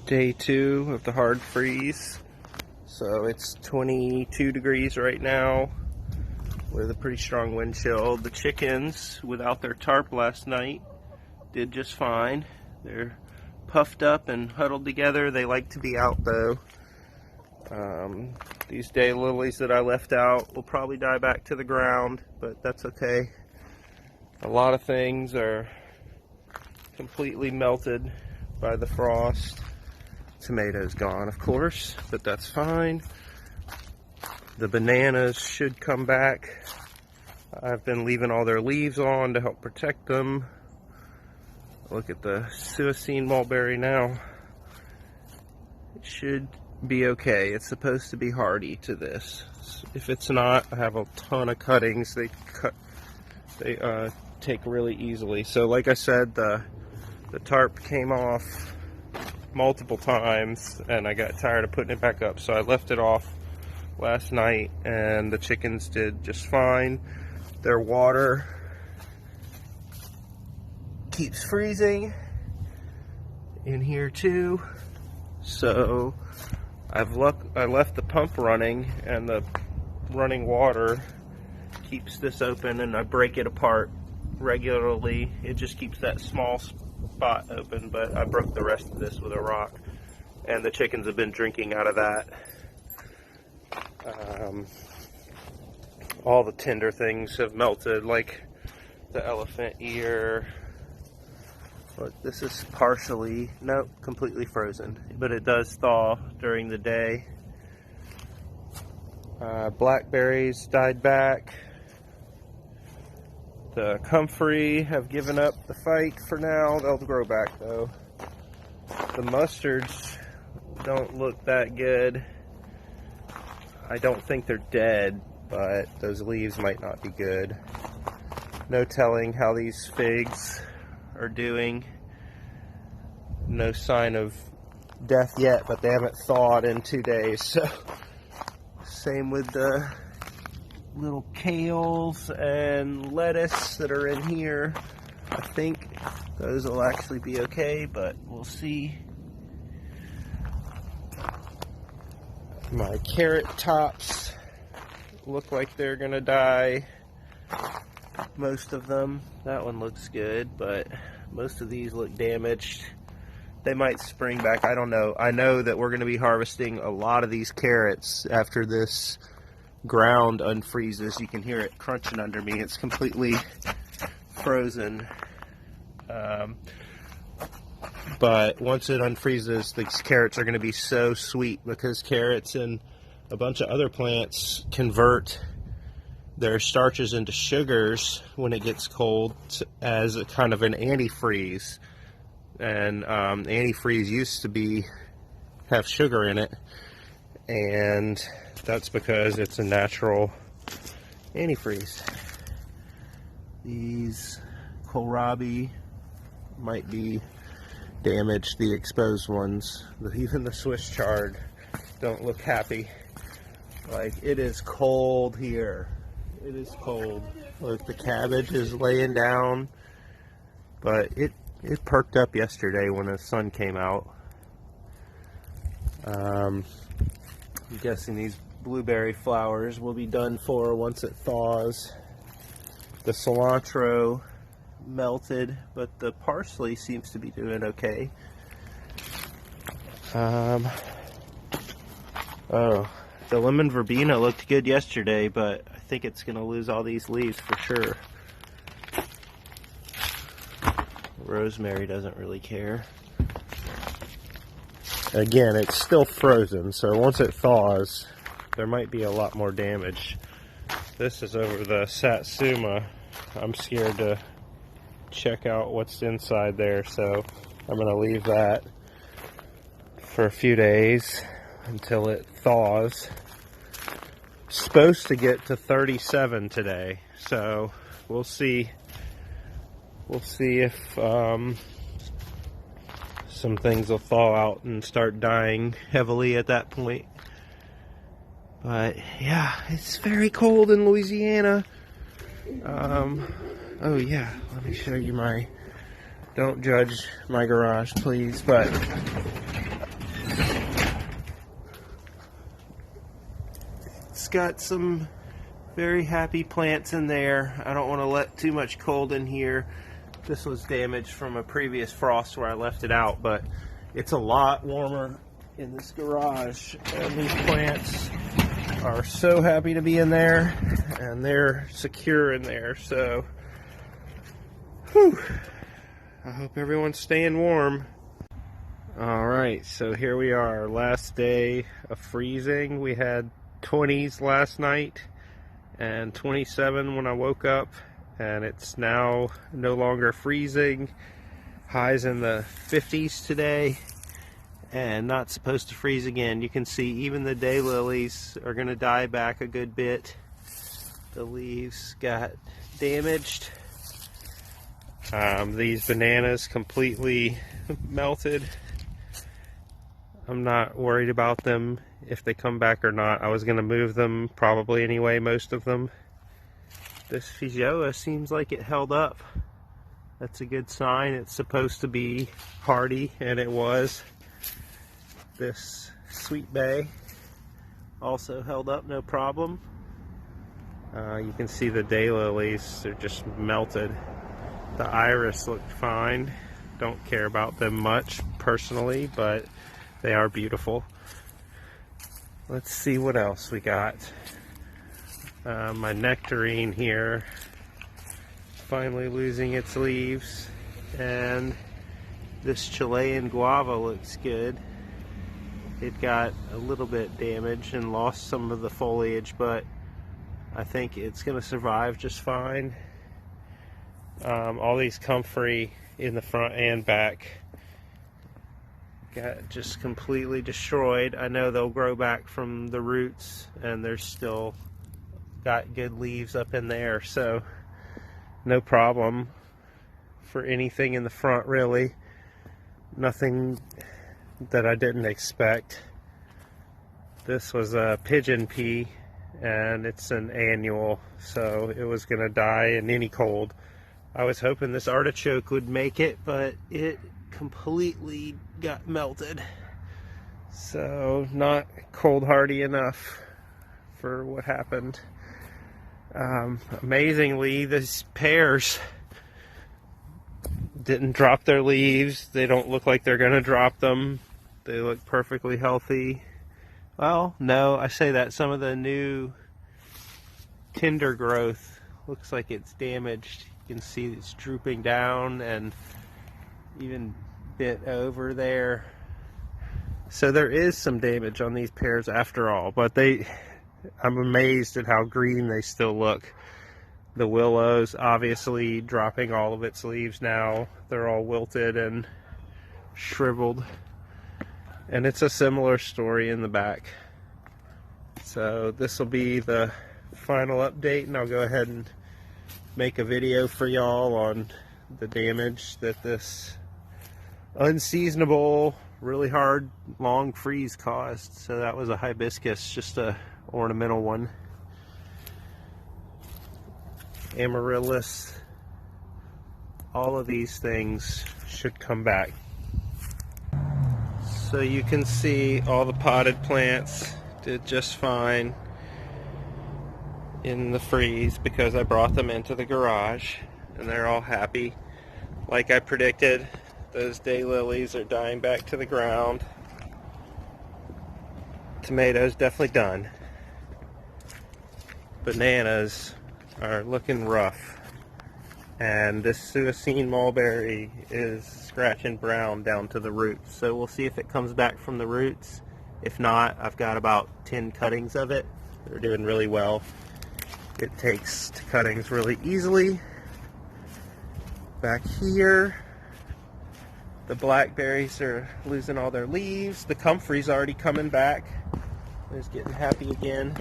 Day 2 of the hard freeze. So it's 22 degrees right now with a pretty strong wind chill. The chickens, without their tarp last night, did just fine. They're puffed up and huddled together. They like to be out though. These daylilies that I left out will probably die back to the ground, but that's okay. A lot of things are completely melted by the frost. Tomatoes gone, of course, but that's fine. The bananas should come back. I've been leaving all their leaves on to help protect them. Look at the Suicene mulberry now. It should be okay. It's supposed to be hardy to this. If it's not, I have a ton of cuttings. They take really easily. So like I said, the tarp came off multiple times and I got tired of putting it back up, so I left it off last night and the chickens did just fine. Their water keeps freezing in here too, so I left the pump running, and the running water keeps this open, and I break it apart regularly. It just keeps that small spot open, but I broke the rest of this with a rock, and the chickens have been drinking out of that. All the tender things have melted, like the elephant ear. But this is partially, nope, completely frozen, but it does thaw during the day. Blackberries died back. The comfrey have given up the fight for now. They'll grow back though. The mustards don't look that good. I don't think they're dead, but those leaves might not be good. No telling how these figs are doing. No sign of death yet, but they haven't thawed in 2 days. So same with the little kales and lettuce that are in here. I think those will actually be okay, but we'll see. My carrot tops look like they're gonna die. Most of them. That one looks good, but most of these look damaged. They might spring back, I don't know. I know that we're gonna be harvesting a lot of these carrots after this ground unfreezes. You can hear it crunching under me. It's completely frozen. But once it unfreezes, these carrots are going to be so sweet, because carrots and a bunch of other plants convert their starches into sugars when it gets cold as a kind of an antifreeze. And antifreeze used to have sugar in it, and that's because it's a natural antifreeze. These kohlrabi might be damaged, the exposed ones. Even the Swiss chard don't look happy. Like, it is cold here. It is cold. Look, the cabbage is laying down, but it perked up yesterday when the sun came out. I'm guessing these blueberry flowers will be done for once it thaws. The cilantro melted, but the parsley seems to be doing okay. Oh, the lemon verbena looked good yesterday, but I think it's going to lose all these leaves for sure. Rosemary doesn't really care. Again, it's still frozen, so once it thaws, there might be a lot more damage. This is over the Satsuma. I'm scared to check out what's inside there, so I'm going to leave that for a few days until it thaws. Supposed to get to 37 today, so we'll see. We'll see if some things will thaw out and start dying heavily at that point. But yeah, it's very cold in Louisiana. Oh yeah, let me show you don't judge my garage, please, but it's got some very happy plants in there. I don't want to let too much cold in here. This was damaged from a previous frost where I left it out, but it's a lot warmer in this garage, and these plants are so happy to be in there, and they're secure in there. So whew, I hope everyone's staying warm. Alright, so here we are, last day of freezing. We had 20s last night and 27 when I woke up, and it's now no longer freezing. Highs in the 50s today, and not supposed to freeze again. You can see even the daylilies are going to die back a good bit. The leaves got damaged. These bananas completely melted. I'm not worried about them if they come back or not. I was going to move them probably anyway, most of them. This Feijoa seems like it held up. That's a good sign. It's supposed to be hardy, and it was. This Sweet Bay also held up no problem. You can see the daylilies are just melted. The iris looked fine. Don't care about them much personally, but they are beautiful. Let's see what else we got. My nectarine here finally losing its leaves, and this Chilean guava looks good. It got a little bit damaged and lost some of the foliage, but I think it's going to survive just fine. All these comfrey in the front and back got just completely destroyed. I know they'll grow back from the roots, and they're still got good leaves up in there, so no problem for anything in the front really. Nothing that I didn't expect. This was a pigeon pea, and it's an annual, so it was gonna die in any cold. I was hoping this artichoke would make it, but it completely got melted. So not cold hardy enough for what happened. Amazingly, these pears didn't drop their leaves. They don't look like they're gonna drop them. They look perfectly healthy. Well, no, I say that. Some of the new tender growth looks like it's damaged. You can see it's drooping down and even bit over there. So there is some damage on these pears after all, but I'm amazed at how green they still look. The willow's obviously dropping all of its leaves now. They're all wilted and shriveled. And it's a similar story in the back. So this will be the final update, and I'll go ahead and make a video for y'all on the damage that this unseasonable, really hard, long freeze caused. So that was a hibiscus, just a ornamental one. Amaryllis. All of these things should come back. So you can see all the potted plants did just fine in the freeze because I brought them into the garage, and they're all happy. Like I predicted, those daylilies are dying back to the ground. Tomatoes definitely done. Bananas are looking rough. And this Suicene mulberry is scratching brown down to the roots. So we'll see if it comes back from the roots. If not, I've got about 10 cuttings of it. They're doing really well. It takes to cuttings really easily. Back here, the blackberries are losing all their leaves. The comfrey's already coming back. It's getting happy again.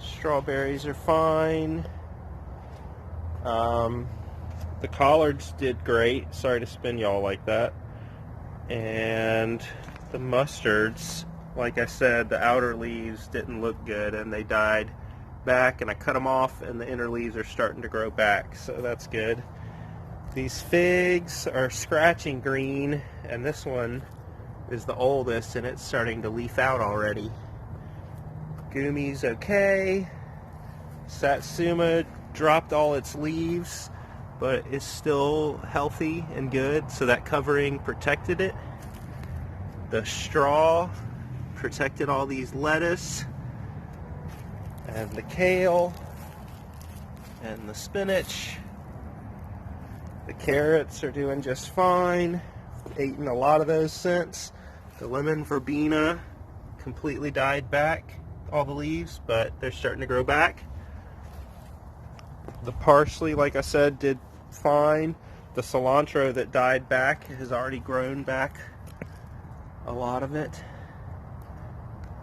Strawberries are fine. The collards did great. Sorry to spin y'all like that. And the mustards, like I said, the outer leaves didn't look good and they died back, and I cut them off and the inner leaves are starting to grow back, so that's good. These figs are scratching green, and this one is the oldest and it's starting to leaf out already. Gumi's okay. Satsuma dropped all its leaves, but is still healthy and good, so that covering protected it. The straw protected all these lettuce and the kale and the spinach. The carrots are doing just fine. Eaten a lot of those since. The lemon verbena completely died back, all the leaves, but they're starting to grow back. The parsley, like I said, did fine. The cilantro that died back has already grown back, a lot of it.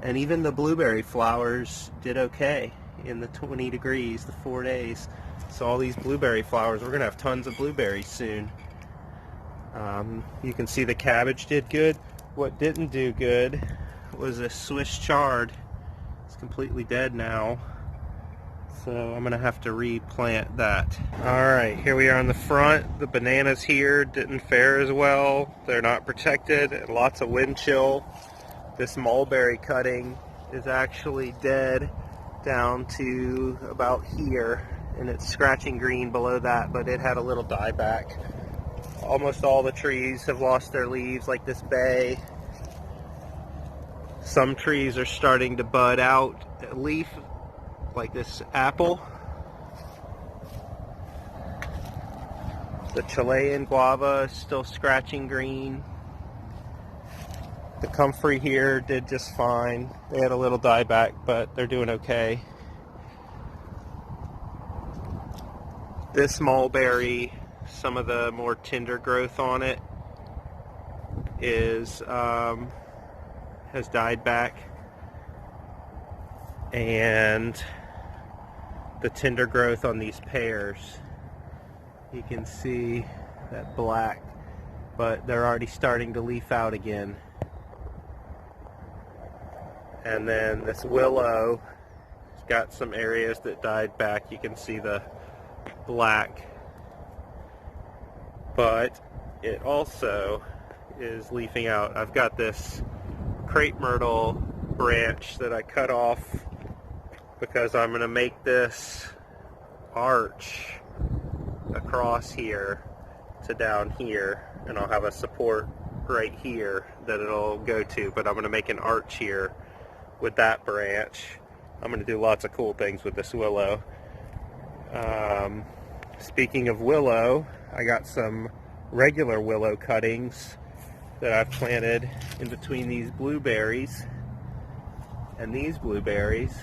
And even the blueberry flowers did okay in the 20 degrees, the 4 days. So all these blueberry flowers, we're going to have tons of blueberries soon. You can see the cabbage did good. What didn't do good was a Swiss chard. It's completely dead now. So I'm going to have to replant that. Alright, here we are on the front. The bananas here didn't fare as well. They're not protected. Lots of wind chill. This mulberry cutting is actually dead down to about here, and it's scratching green below that, but it had a little dieback. Almost all the trees have lost their leaves, like this bay. Some trees are starting to bud out a leaf, like this apple. The Chilean guava is still scratching green. The comfrey here did just fine. They had a little dieback, but they're doing okay. This mulberry, some of the more tender growth on it is has died back, and the tender growth on these pears, you can see that black, but they're already starting to leaf out again. And then this willow has got some areas that died back. You can see the black, but it also is leafing out. I've got this crepe myrtle branch that I cut off because I'm going to make this arch across here to down here, and I'll have a support right here that it'll go to, but I'm going to make an arch here with that branch. I'm going to do lots of cool things with this willow. Speaking of willow, I got some regular willow cuttings that I've planted in between these blueberries and these blueberries.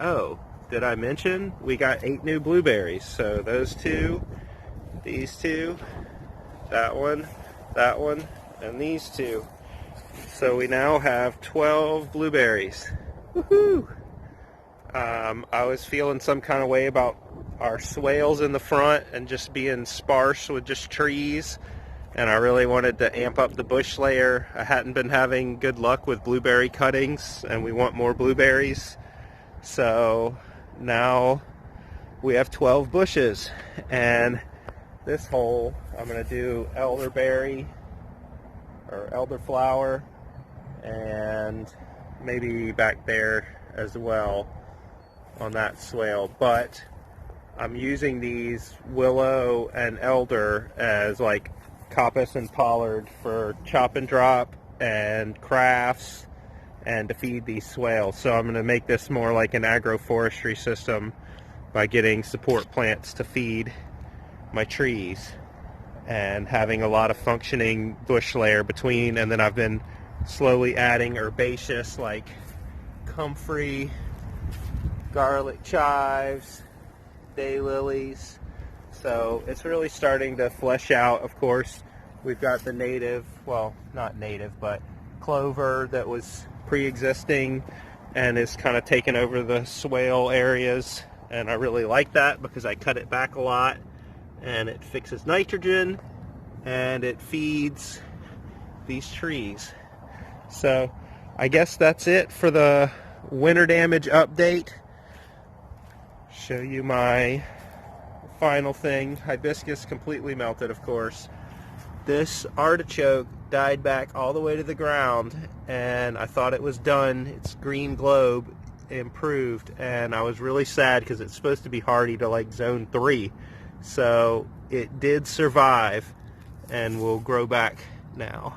Oh, did I mention we got 8 new blueberries? So those two, these two, that one, and these two. So we now have 12 blueberries. Woohoo! I was feeling some kind of way about our swales in the front and just being sparse with just trees, and I really wanted to amp up the bush layer. I hadn't been having good luck with blueberry cuttings, and we want more blueberries. So now we have 12 bushes, and this hole I'm going to do elderberry or elderflower, and maybe back there as well on that swale. But I'm using these willow and elder as like coppice and pollard for chop and drop and crafts and to feed these swales. So I'm going to make this more like an agroforestry system by getting support plants to feed my trees and having a lot of functioning bush layer between, and then I've been slowly adding herbaceous like comfrey, garlic chives, daylilies. So it's really starting to flesh out. Of course, we've got the native, well, not native, but clover that was pre-existing and is kind of taken over the swale areas, and I really like that because I cut it back a lot, and it fixes nitrogen and it feeds these trees. So I guess that's it for the winter damage update. Show you my final thing. Hibiscus completely melted, of course. This artichoke died back all the way to the ground, and I thought it was done. Its green globe improved, and I was really sad because it's supposed to be hardy to like zone 3. So it did survive and will grow back now.